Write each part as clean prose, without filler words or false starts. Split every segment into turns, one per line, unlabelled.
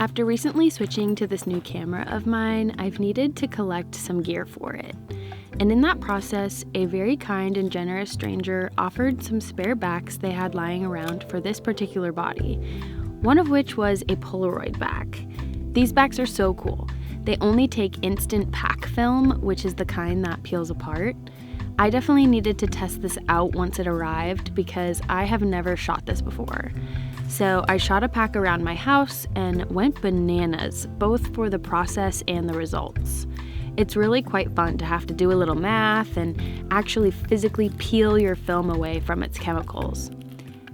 After recently switching to this new camera of mine, I've needed to collect some gear for it. And in that process, a very kind and generous stranger offered some spare backs they had lying around for this particular body, one of which was a Polaroid back. These backs are so cool. They only take instant pack film, which is the kind that peels apart. I definitely needed to test this out once it arrived because I have never shot this before. So I shot a pack around my house and went bananas, both for the process and the results. It's really quite fun to have to do a little math and actually physically peel your film away from its chemicals.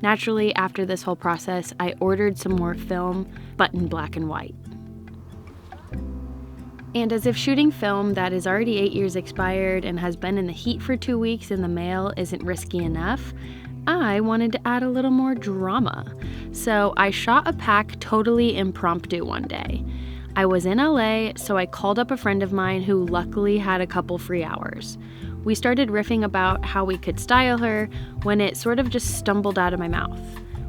Naturally, after this whole process, I ordered some more film, but in black and white. And as if shooting film that is already 8 years expired and has been in the heat for 2 weeks in the mail isn't risky enough, I wanted to add a little more drama. So I shot a pack totally impromptu one day. I was in LA, so I called up a friend of mine who luckily had a couple free hours. We started riffing about how we could style her when it sort of just stumbled out of my mouth.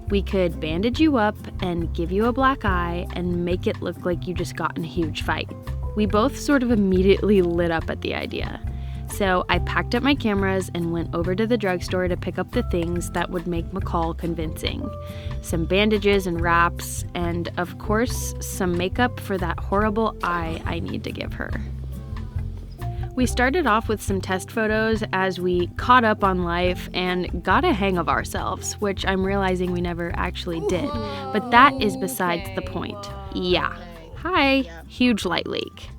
We could bandage you up and give you a black eye and make it look like you just got in a huge fight. We both sort of immediately lit up at the idea. So I packed up my cameras and went over to the drugstore to pick up the things that would make McCall convincing. Some bandages and wraps, and of course, some makeup for that horrible eye I need to give her. We started off with some test photos as we caught up on life and got a hang of ourselves, which I'm realizing we never actually did. But that is besides the point. Yeah. Hi, huge light leak.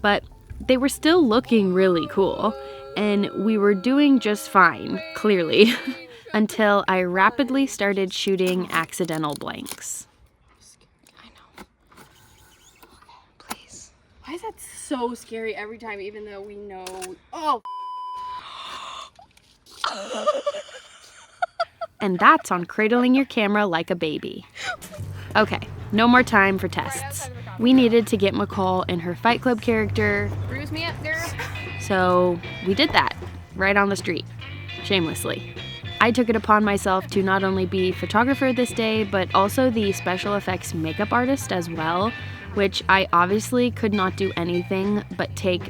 But they were still looking really cool, and we were doing just fine, clearly, until I rapidly started shooting accidental blanks.
I know. Please. Why is that so scary every time, even though we know? Oh!
And that's on cradling your camera like a baby. Okay, no more time for tests. We needed to get McCall in her Fight Club character.
Bruise me up, girl.
So we did that, right on the street, shamelessly. I took it upon myself to not only be photographer this day, but also the special effects makeup artist as well, which I obviously could not do anything but take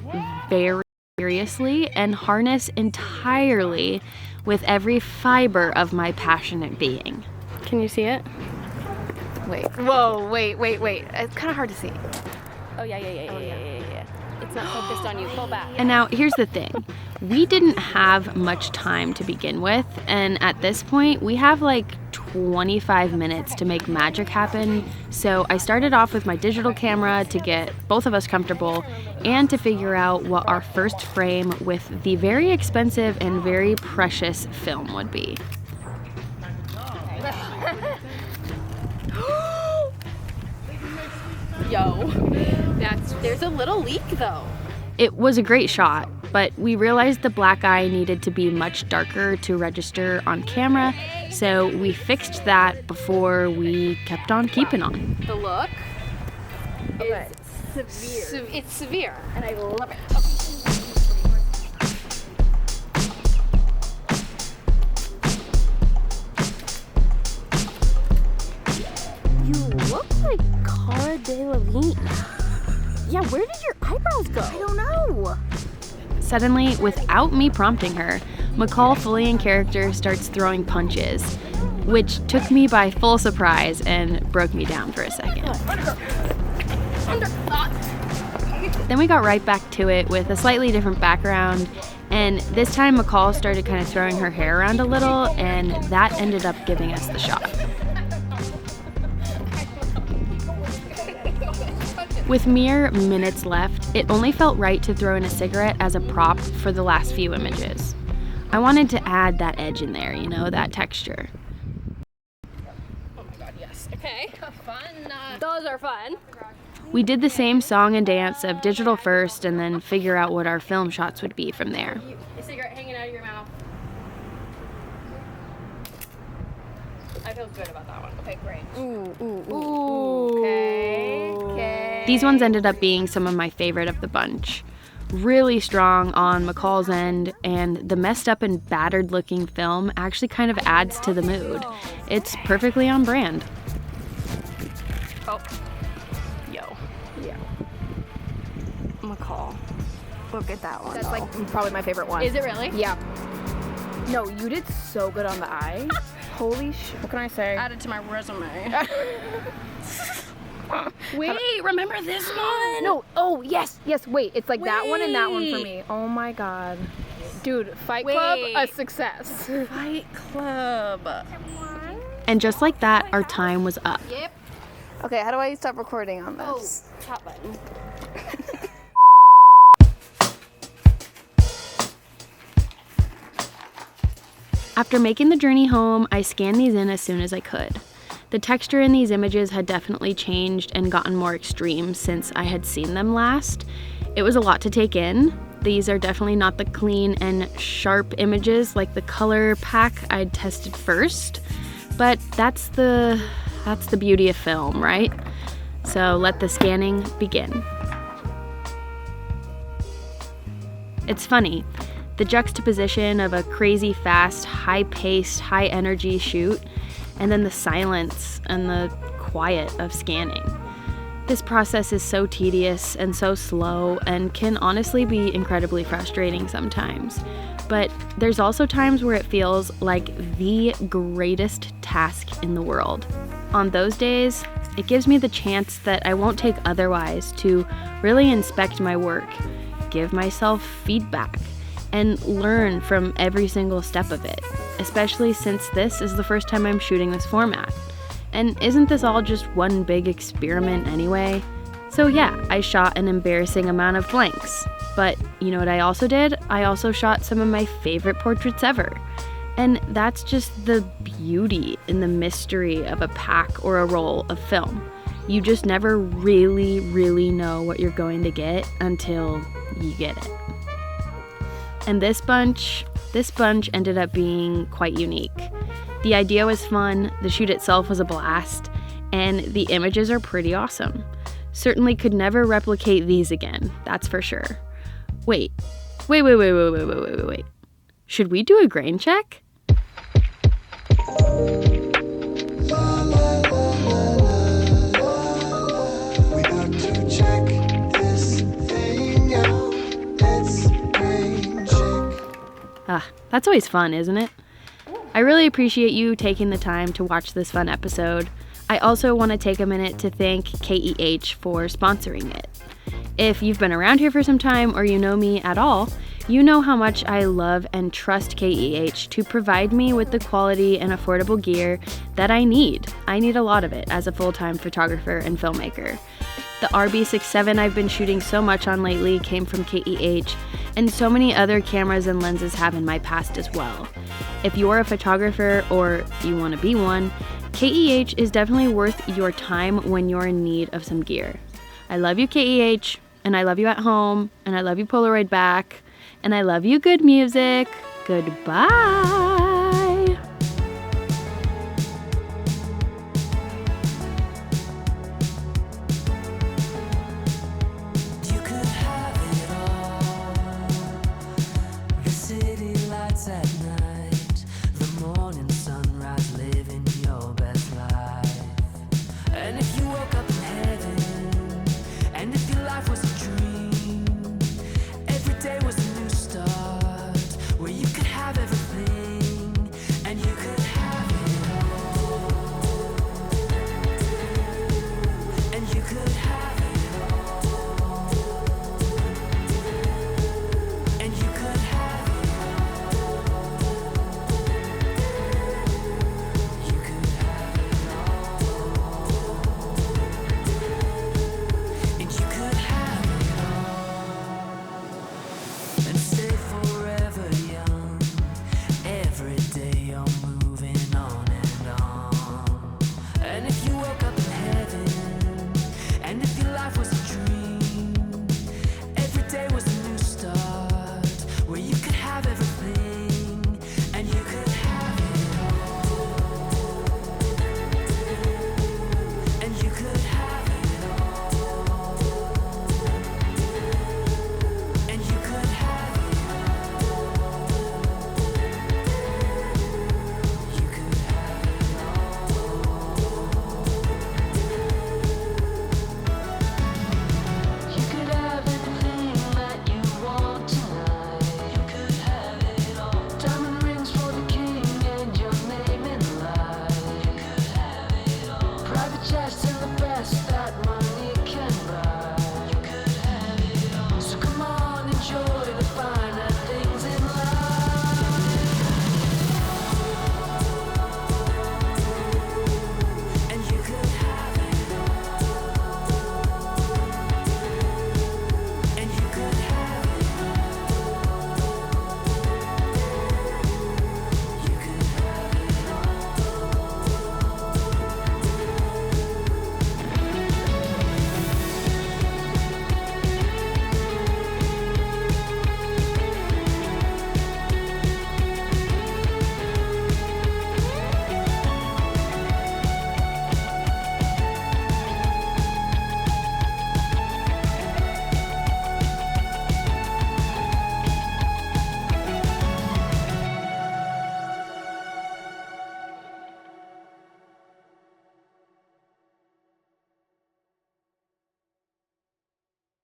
very seriously and harness entirely with every fiber of my passionate being. Can you see it?
Wait. Whoa, wait. It's kind of hard to see.
Oh, yeah. It's not focused on you. Pull back.
And now, here's the thing. We didn't have much time to begin with, and at this point, we have like 25 minutes to make magic happen. So I started off with my digital camera to get both of us comfortable and to figure out what our first frame with the very expensive and very precious film would be.
Yo, there's a little leak though.
It was a great shot, but we realized the black eye needed to be much darker to register on camera, so we fixed that before we kept on keeping on.
The look
is severe.
It's severe, and I love it.
You look like Cara Delevingne. Yeah, where did your eyebrows go? I don't know.
Suddenly, without me prompting her, McCall, fully in character, starts throwing punches, which took me by full surprise and broke me down for a second. Then we got right back to it with a slightly different background, and this time McCall started kind of throwing her hair around a little, and that ended up giving us the shot. With mere minutes left, it only felt right to throw in a cigarette as a prop for the last few images. I wanted to add that edge in there, that texture.
Oh my god, yes. Okay, fun. Those are fun.
We did the same song and dance of digital first and then figure out what our film shots would be from there.
A cigarette hanging out of your mouth. I feel good about that one. Okay, great.
Ooh.
Okay.
These ones ended up being some of my favorite of the bunch. Really strong on McCall's end, and the messed up and battered looking film actually kind of adds to the mood. It's perfectly on brand.
Oh.
Yeah. McCall. Look at that one.
That's like probably my favorite one.
Is it really?
Yeah.
No, you did so good on the eye. Holy shit. What can I say?
Add it to my resume. Wait, remember this one?
No. Oh, yes. Yes, wait. It's like that one and that one for me. Oh my god. Dude, Fight Club, a success.
Fight Club.
And just like that, our time was up.
Yep.
Okay, how do I stop recording on this?
Oh, top button.
After making the journey home, I scanned these in as soon as I could. The texture in these images had definitely changed and gotten more extreme since I had seen them last. It was a lot to take in. These are definitely not the clean and sharp images like the color pack I'd tested first, but that's the beauty of film, right? So let the scanning begin. It's funny, the juxtaposition of a crazy fast, high-paced, high-energy shoot, and then the silence and the quiet of scanning. This process is so tedious and so slow and can honestly be incredibly frustrating sometimes. But there's also times where it feels like the greatest task in the world. On those days, it gives me the chance that I won't take otherwise to really inspect my work, give myself feedback, and learn from every single step of it, especially since this is the first time I'm shooting this format. And isn't this all just one big experiment anyway? So yeah, I shot an embarrassing amount of blanks. But you know what I also did? I also shot some of my favorite portraits ever. And that's just the beauty and the mystery of a pack or a roll of film. You just never really, really know what you're going to get until you get it. And this bunch ended up being quite unique. The idea was fun, the shoot itself was a blast, and the images are pretty awesome. Certainly could never replicate these again, that's for sure. Wait. Should we do a grain check? That's always fun, isn't it? I really appreciate you taking the time to watch this fun episode. I also want to take a minute to thank KEH for sponsoring it. If you've been around here for some time or you know me at all, you know how much I love and trust KEH to provide me with the quality and affordable gear that I need. I need a lot of it as a full-time photographer and filmmaker. The RB67 I've been shooting so much on lately came from KEH, and so many other cameras and lenses have in my past as well. If you're a photographer or you want to be one, KEH is definitely worth your time when you're in need of some gear. I love you, KEH, and I love you at home, and I love you Polaroid back, and I love you good music. Goodbye!
Every day you're moving on and on. And if you